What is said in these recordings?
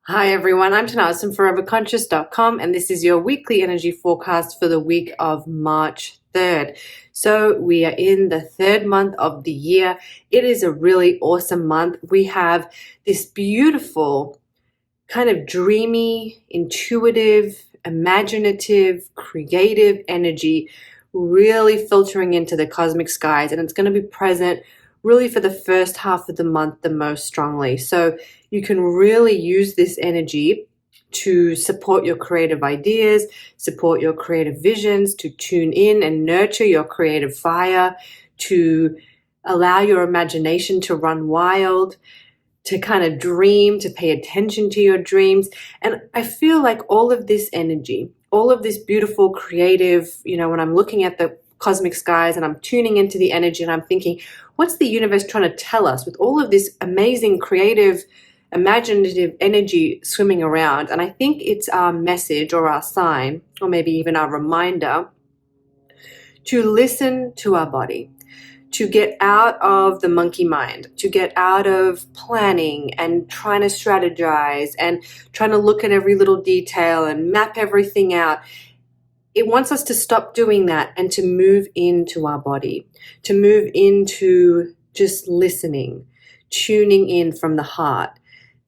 Hi everyone, I'm Tanaaz from foreverconscious.com and this is your weekly energy forecast for the week of March 3rd. So we are in the third month of the year. It is a really awesome month. We have this beautiful, kind of dreamy, intuitive, imaginative, creative energy really filtering into the cosmic skies, and it's going to be present really for the first half of the month the most strongly. So you can really use this energy to support your creative ideas, support your creative visions, to tune in and nurture your creative fire, to allow your imagination to run wild, to kind of dream, to pay attention to your dreams. And I feel like all of this energy, all of this beautiful creative, when I'm looking at the cosmic skies and I'm tuning into the energy and I'm thinking, what's the universe trying to tell us with all of this amazing creative imaginative energy swimming around? And I think it's our message or our sign, or maybe even our reminder, to listen to our body, to get out of the monkey mind, to get out of planning and trying to strategize and trying to look at every little detail and map everything out. It wants us to stop doing that and to move into our body, to move into just listening, tuning in from the heart,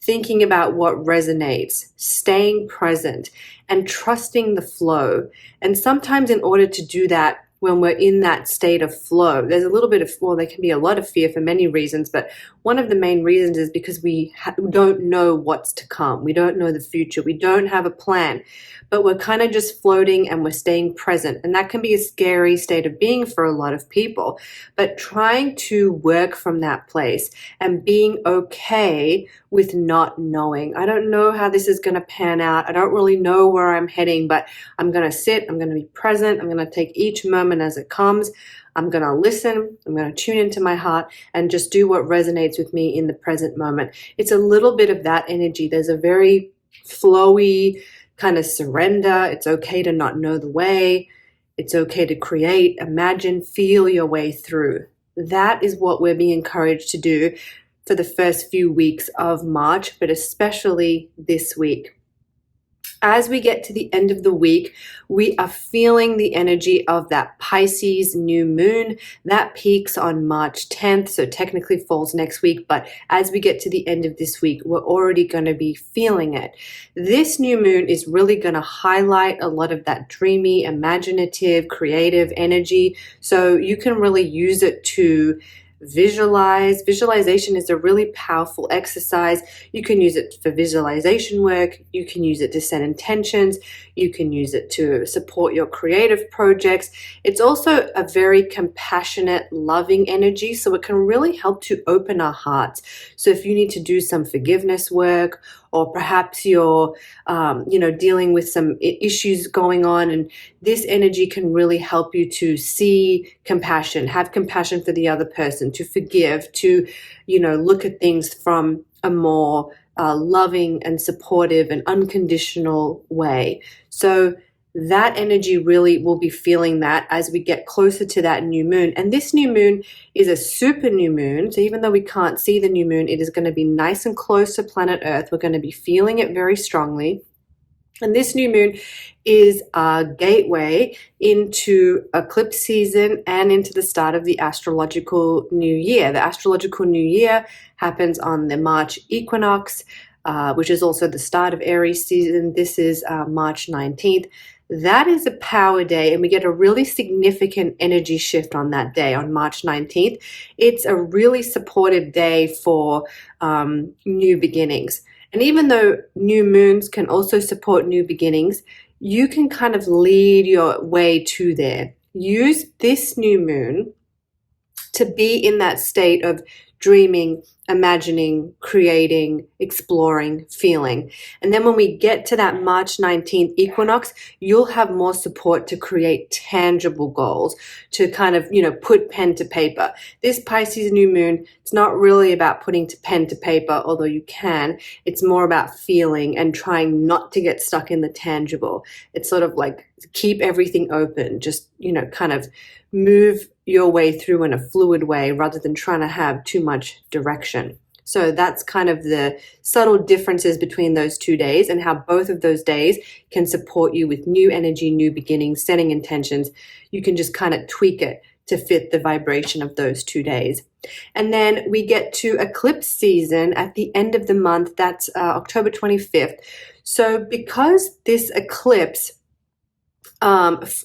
thinking about what resonates, staying present, and trusting the flow. And sometimes in order to do that, when we're in that state of flow, there's a little bit of, there can be a lot of fear for many reasons, but one of the main reasons is because we don't know what's to come. We don't know the future. We don't have a plan, but we're kind of just floating and we're staying present. And that can be a scary state of being for a lot of people, but trying to work from that place and being okay with not knowing. I don't know how this is going to pan out. I don't really know where I'm heading, but I'm going to sit, I'm going to be present, I'm going to take each moment as it comes. I'm going to listen, I'm going to tune into my heart and just do what resonates with me in the present moment. It's a little bit of that energy. There's a very flowy kind of surrender. It's okay to not know the way. It's okay to create, imagine, feel your way through. That is what we're being encouraged to do for the first few weeks of March, but especially this week. As we get to the end of the week, we are feeling the energy of that Pisces new moon. That peaks on March 10th, so technically falls next week. But as we get to the end of this week, we're already going to be feeling it. This new moon is really going to highlight a lot of that dreamy, imaginative, creative energy. So you can really use it to visualize. Visualization is a really powerful exercise. You can use it for visualization work. You can use it to set intentions. You can use it to support your creative projects. It's also a very compassionate, loving energy, so it can really help to open our hearts. So if you need to do some forgiveness work, or perhaps you're, dealing with some issues going on, and this energy can really help you to see compassion, have compassion for the other person, to forgive, to, look at things from a more loving and supportive and unconditional way. So that energy really will be feeling that as we get closer to that new moon. And this new moon is a super new moon. So even though we can't see the new moon, it is going to be nice and close to planet Earth. We're going to be feeling it very strongly. And this new moon is a gateway into eclipse season and into the start of the astrological new year. The astrological new year happens on the March equinox, which is also the start of Aries season. This is March 19th. That is a power day, and we get a really significant energy shift on that day, on March 19th. It's a really supportive day for new beginnings. And even though new moons can also support new beginnings, you can kind of lead your way to there. Use this new moon to be in that state of dreaming, imagining, creating, exploring, feeling. And then when we get to that March 19th equinox, you'll have more support to create tangible goals, to kind of, put pen to paper. This Pisces new moon, it's not really about putting pen to paper, although you can. It's more about feeling and trying not to get stuck in the tangible. It's sort of like keep everything open, just, kind of move your way through in a fluid way rather than trying to have too much direction. So that's kind of the subtle differences between those 2 days and how both of those days can support you with new energy, new beginnings, setting intentions. You can just kind of tweak it to fit the vibration of those 2 days. And then we get to eclipse season at the end of the month. That's October 25th. So because this eclipse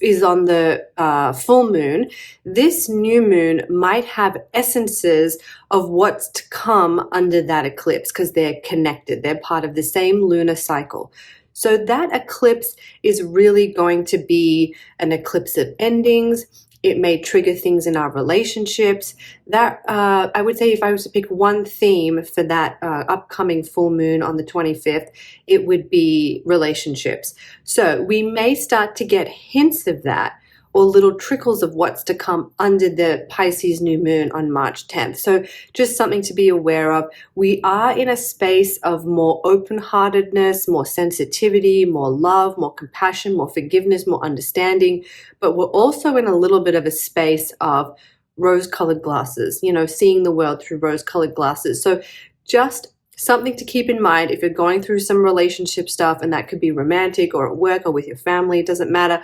is on the full moon, this new moon might have essences of what's to come under that eclipse because they're connected. They're part of the same lunar cycle. So that eclipse is really going to be an eclipse of endings. It may trigger things in our relationships. That I would say if I was to pick one theme for that upcoming full moon on the 25th, it would be relationships. So we may start to get hints of that or little trickles of what's to come under the Pisces new moon on March 10th. So just something to be aware of. We are in a space of more open-heartedness, more sensitivity, more love, more compassion, more forgiveness, more understanding. But we're also in a little bit of a space of rose-colored glasses, seeing the world through rose-colored glasses. So just something to keep in mind if you're going through some relationship stuff, and that could be romantic or at work or with your family, it doesn't matter.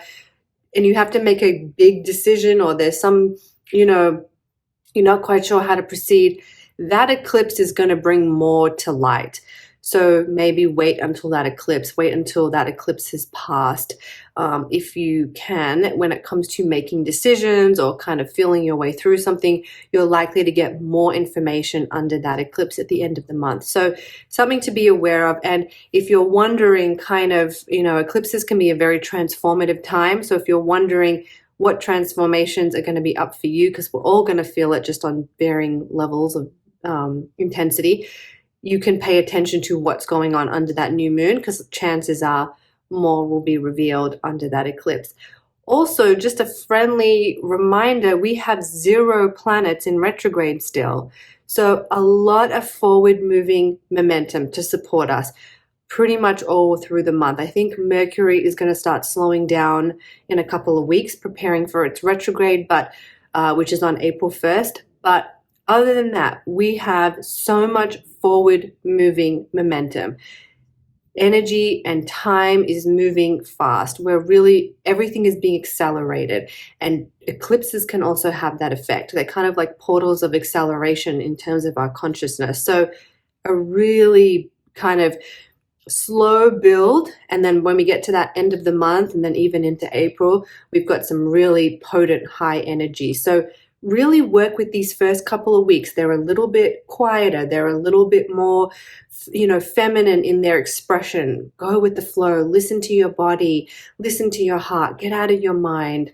And you have to make a big decision, or there's some, you're not quite sure how to proceed, that eclipse is going to bring more to light. So maybe wait until that eclipse has passed. If you can, when it comes to making decisions or kind of feeling your way through something, you're likely to get more information under that eclipse at the end of the month. So something to be aware of. And if you're wondering eclipses can be a very transformative time. So if you're wondering what transformations are going to be up for you, because we're all going to feel it just on varying levels of intensity, you can pay attention to what's going on under that new moon, because chances are more will be revealed under that eclipse. Also, just a friendly reminder, we have 0 planets in retrograde still. So a lot of forward moving momentum to support us pretty much all through the month. I think Mercury is going to start slowing down in a couple of weeks, preparing for its retrograde, which is on April 1st. But other than that, we have so much forward moving momentum. Energy and time is moving fast. Everything is being accelerated. And eclipses can also have that effect. They're kind of like portals of acceleration in terms of our consciousness. So a really kind of slow build. And then when we get to that end of the month and then even into April, we've got some really potent high energy. So really work with these first couple of weeks. They're a little bit quieter. They're a little bit more, feminine in their expression. Go with the flow. Listen to your body. Listen to your heart. Get out of your mind.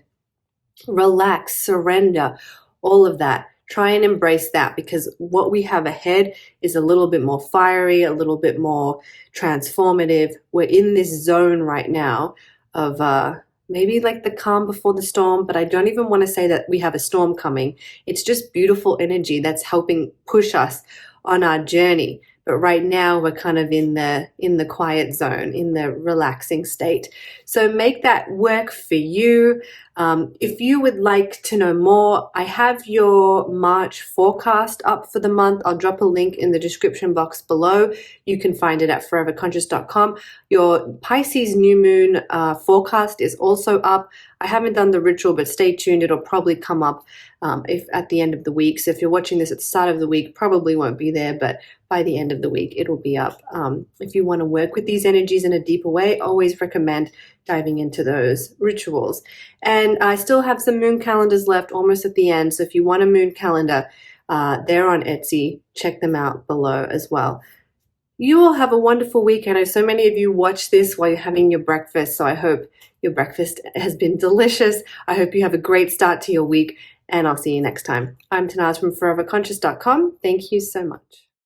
Relax, surrender, all of that. Try and embrace that, because what we have ahead is a little bit more fiery, a little bit more transformative. We're in this zone right now of maybe like the calm before the storm, but I don't even want to say that we have a storm coming. It's just beautiful energy that's helping push us on our journey. But right now we're kind of in the quiet zone, in the relaxing state. So make that work for you. If you would like to know more, I have your March forecast up for the month. I'll drop a link in the description box below. You can find it at foreverconscious.com. Your Pisces new moon forecast is also up. I haven't done the ritual, but stay tuned. It'll probably come up if at the end of the week. So if you're watching this at the start of the week, probably won't be there, but by the end of the week, it'll be up. If you want to work with these energies in a deeper way, always recommend diving into those rituals. And I still have some moon calendars left, almost at the end. So if you want a moon calendar, they're on Etsy. Check them out below as well. You all have a wonderful week. I know so many of you watch this while you're having your breakfast, so I hope your breakfast has been delicious. I hope you have a great start to your week, and I'll see you next time. I'm Tanaaz from foreverconscious.com. Thank you so much.